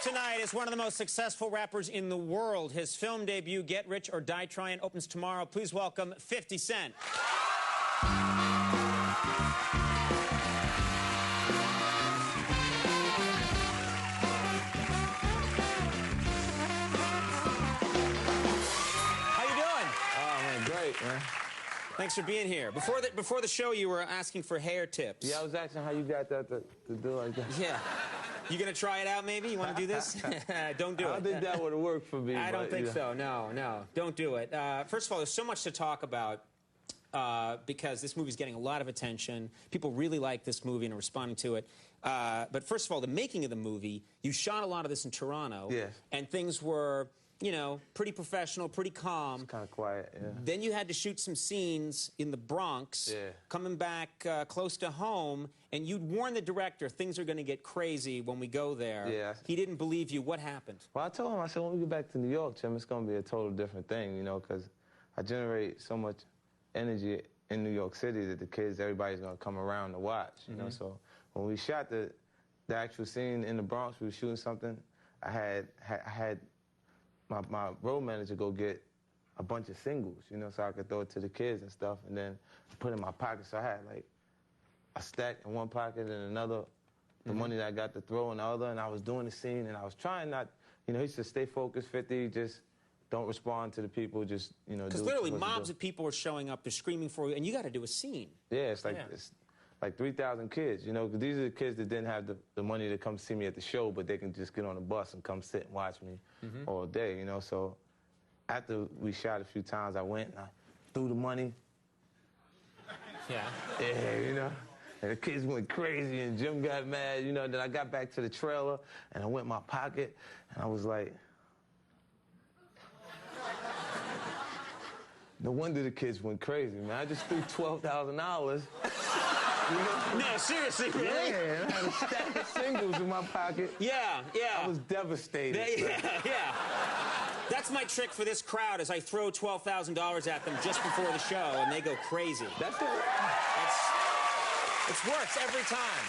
tonight is one of the most successful rappers in the world. His film debut, Get Rich or Die Tryin', opens tomorrow. Please welcome 50 Cent. How you doing? Oh, man, great, man. Thanks for being here. Before the show, you were asking for hair tips. Yeah, I was asking how you got that to do like that. Yeah. You gonna try it out, maybe? You want to do this? Don't do it. I think that would have worked for me. I don't think so. No. Don't do it. First of all, there's so much to talk about because this movie's getting a lot of attention. People really like this movie and are responding to it. But first of all, the making of the movie, you shot a lot of this in Toronto. Yes. And things were, you know, pretty professional, pretty calm. It's kind of quiet, yeah. Then you had to shoot some scenes in the Bronx, coming back close to home, and you'd warn the director things are going to get crazy when we go there. Yeah. He didn't believe you. What happened? Well, I told him, I said, when we get back to New York, Jim, it's going to be a total different thing, you know, because I generate so much energy in New York City that the kids, everybody's going to come around to watch, you know. So when we shot the actual scene in the Bronx, we were shooting something, I had my road manager go get a bunch of singles, you know, so I could throw it to the kids and stuff, and then put it in my pocket. So I had, like, a stack in one pocket and another, the money that I got to throw in the other, and I was doing the scene, and I was trying not, you know, he said, stay focused, 50, just don't respond to the people, just, you know, do because literally mobs of people are showing up, they're screaming for you, and you got to do a scene. Yeah, it's like 3,000 kids, you know, because these are the kids that didn't have the money to come see me at the show, but they can just get on a bus and come sit and watch me all day, you know. So after we shot a few times, I went and I threw the money. Yeah, you know, and the kids went crazy and Jim got mad, you know. Then I got back to the trailer and I went in my pocket and I was like, no wonder the kids went crazy, man. I just threw $12,000. You know? No, seriously, really? Yeah, and I had a stack of singles in my pocket. Yeah. I was devastated. Yeah. That's my trick for this crowd is I throw $12,000 at them just before the show, and they go crazy. That's it. It works every time.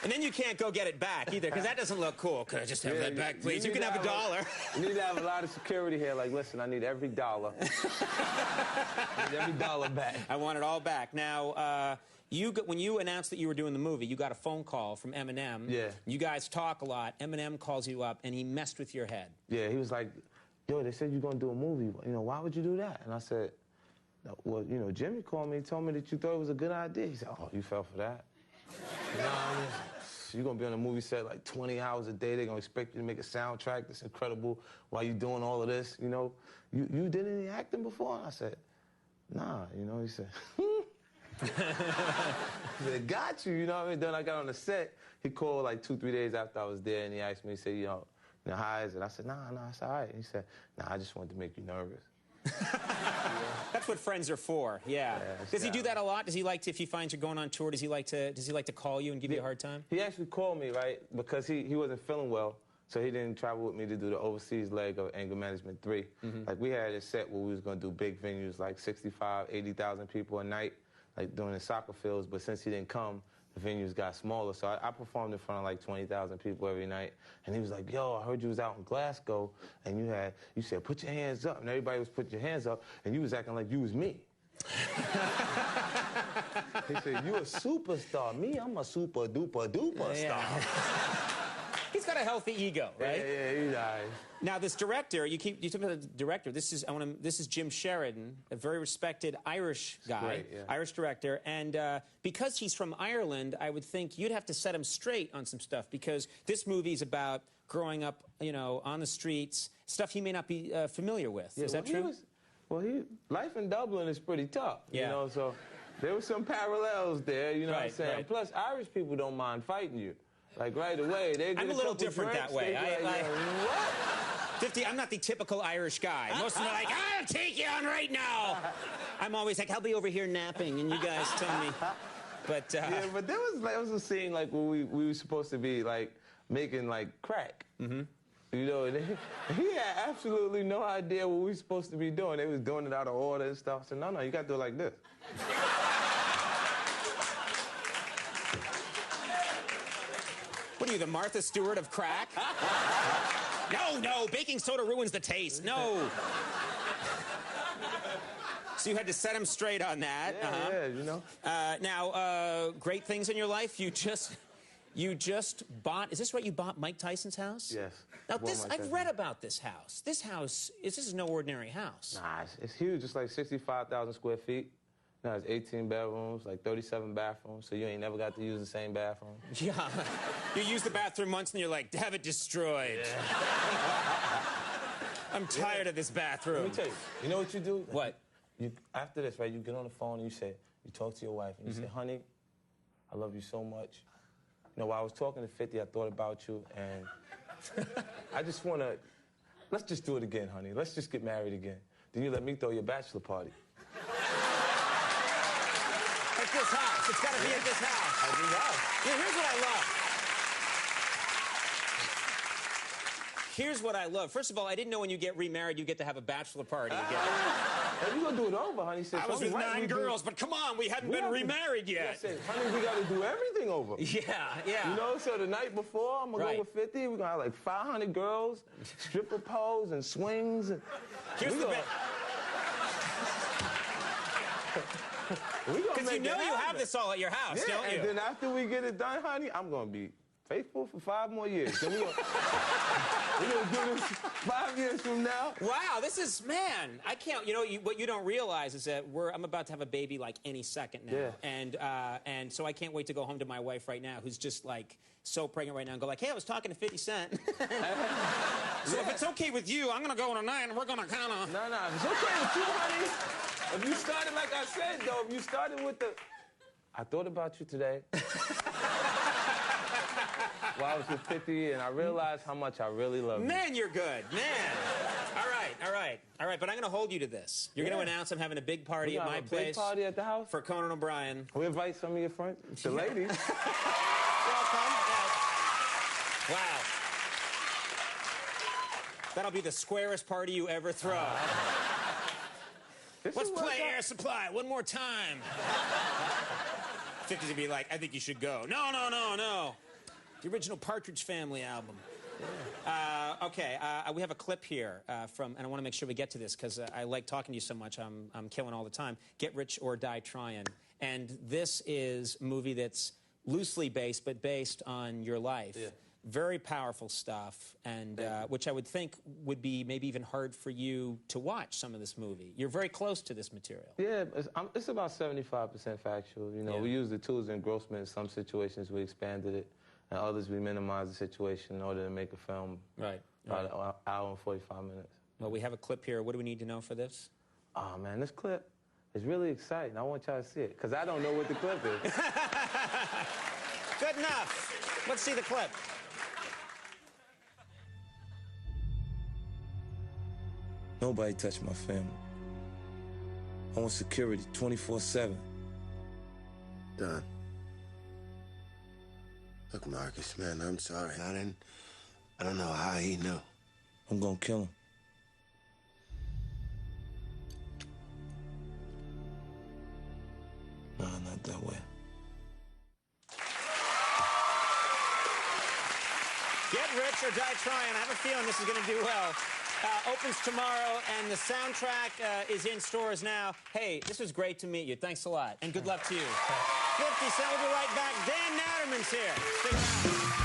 And then you can't go get it back either, because that doesn't look cool. Could I just have that back, please? You can have $1. You need to have a lot of security here. Like, listen, I need every dollar. I need every dollar back. I want it all back. Now, when you announced that you were doing the movie, you got a phone call from Eminem. Yeah. You guys talk a lot. Eminem calls you up, and he messed with your head. Yeah, he was like, yo, they said you're going to do a movie. You know, why would you do that? And I said, well, you know, Jimmy called me and told me that you thought it was a good idea. He said, oh, you fell for that? You know what I mean? You're going to be on a movie set like 20 hours a day. They're going to expect you to make a soundtrack that's incredible while you're doing all of this, you know. You did any acting before? And I said, nah, you know. He said, he said, got you, you know what I mean? Then I got on the set. He called like 2-3 days after I was there, and he asked me, he said, you know, how is it? I said, nah, it's all right. He said, nah, I just wanted to make you nervous. That's what friends are for. Yeah. Does he do that a lot? Does he like to, if he finds you're going on tour, does he like to call you and give you a hard time? He actually called me, right, because he wasn't feeling well, so he didn't travel with me to do the overseas leg of Anger Management 3. Like, we had a set where we was going to do big venues, like 65, 80,000 people a night, like doing the soccer fields, but since he didn't come, the venues got smaller, so I performed in front of like 20,000 people every night. And he was like, yo, I heard you was out in Glasgow, and you said, put your hands up, and everybody was putting your hands up, and you was acting like you was me. He said, you a superstar. Me, I'm a super-duper-duper star. He's got a healthy ego, right? Yeah, he's nice. Now, this director, you talk about the director. This is Jim Sheridan, a very respected Irish guy, great, yeah. Irish director. And because he's from Ireland, I would think you'd have to set him straight on some stuff, because this movie's about growing up, you know, on the streets, stuff he may not be familiar with. Yeah, is that true? Life in Dublin is pretty tough, yeah. You know, so there were some parallels there, you know what I'm saying? Right. Plus, Irish people don't mind fighting you. Like, right away, they get I'm a little different drinks, that way. What? 50, I'm not the typical Irish guy. Most of them are like, I'll take you on right now. I'm always like, I'll be over here napping, and you guys tell me. But yeah, but there was a scene like where we were supposed to be like making like crack. You know, and he had absolutely no idea what we were supposed to be doing. They was doing it out of order and stuff. So no, you got to do it like this. What you, the Martha Stewart of crack? No, baking soda ruins the taste. No. So you had to set him straight on that. Yeah, you know. Now, great things in your life. You just bought. Is this right? You bought Mike Tyson's house? Yes. Now I've read about this house. This is no ordinary house. Nah, it's huge. It's like 65,000 square feet. Now it's 18 bedrooms, like 37 bathrooms. So you ain't never got to use the same bathroom. Yeah. You use the bathroom once and you're like, have it destroyed. Yeah. I'm tired of this bathroom. Let me tell you. You know what you do? What? After this, right, you get on the phone and you talk to your wife and you say, honey, I love you so much. You know, while I was talking to 50, I thought about you, and I just want to, let's just do it again, honey. Let's just get married again. Then you let me throw your bachelor party. At this house. It's got to be at this house. At this house. Yeah, here's what I love. Here's what I love. First of all, I didn't know when you get remarried, you get to have a bachelor party again. Hey, you gonna do it over, honey. I was with 9 girls, but come on, we hadn't been remarried yet. Say, honey, we gotta do everything over. Yeah. You know, so the night before, I'm gonna go with 50. We're gonna have like 500 girls, stripper poles and swings. And here's the best. Because you know you have this all at your house, don't you? And then after we get it done, honey, I'm gonna be faithful for 5 more years. Then we're gonna do this 5 years from now. Wow, this is, man, I can't, you know, what you don't realize is that I'm about to have a baby like any second now. Yeah. And so I can't wait to go home to my wife right now, who's just like so pregnant right now, and go like, hey, I was talking to 50 Cent. So if it's okay with you, I'm gonna go tonight and we're gonna kinda... No, if it's okay with you, honey. If you started, like I said, though, if you started with the... I thought about you today. While I was with 50, and I realized how much I really love you. Man, you're good. Man. All right. But I'm going to hold you to this. You're going to announce I'm having a big party at my place. Big party at the house? For Conan O'Brien. We invite some of your friends, the ladies. Welcome. Wow. That'll be the squarest party you ever throw. Let's play Air Supply one more time. 50's going to be like, I think you should go. No. The original Partridge Family album. Okay, we have a clip here and I want to make sure we get to this because I like talking to you so much. I'm killing all the time. Get Rich or Die Trying. And this is a movie that's loosely based, but based on your life. Yeah. Very powerful stuff, and which I would think would be maybe even hard for you to watch some of this movie. You're very close to this material. Yeah, it's about 75% factual. You know, we use the tools of engrossment in some situations. We expanded it. And others, we minimize the situation in order to make a film about an hour and 45 minutes. Well, we have a clip here. What do we need to know for this? Oh, man, this clip is really exciting. I want y'all to see it, because I don't know what the clip is. Good enough. Let's see the clip. Nobody touched my family. I want security 24/7. Don. Look, Marcus, man, I'm sorry. I don't know how he knew. I'm gonna kill him. No, not that way. Get Rich or Die Trying. I have a feeling this is going to do well. Opens tomorrow, and the soundtrack is in stores now. Hey, this was great to meet you. Thanks a lot, and good luck to you. 50 Cent, we'll be right back. Dan Natterman's here. Stick around.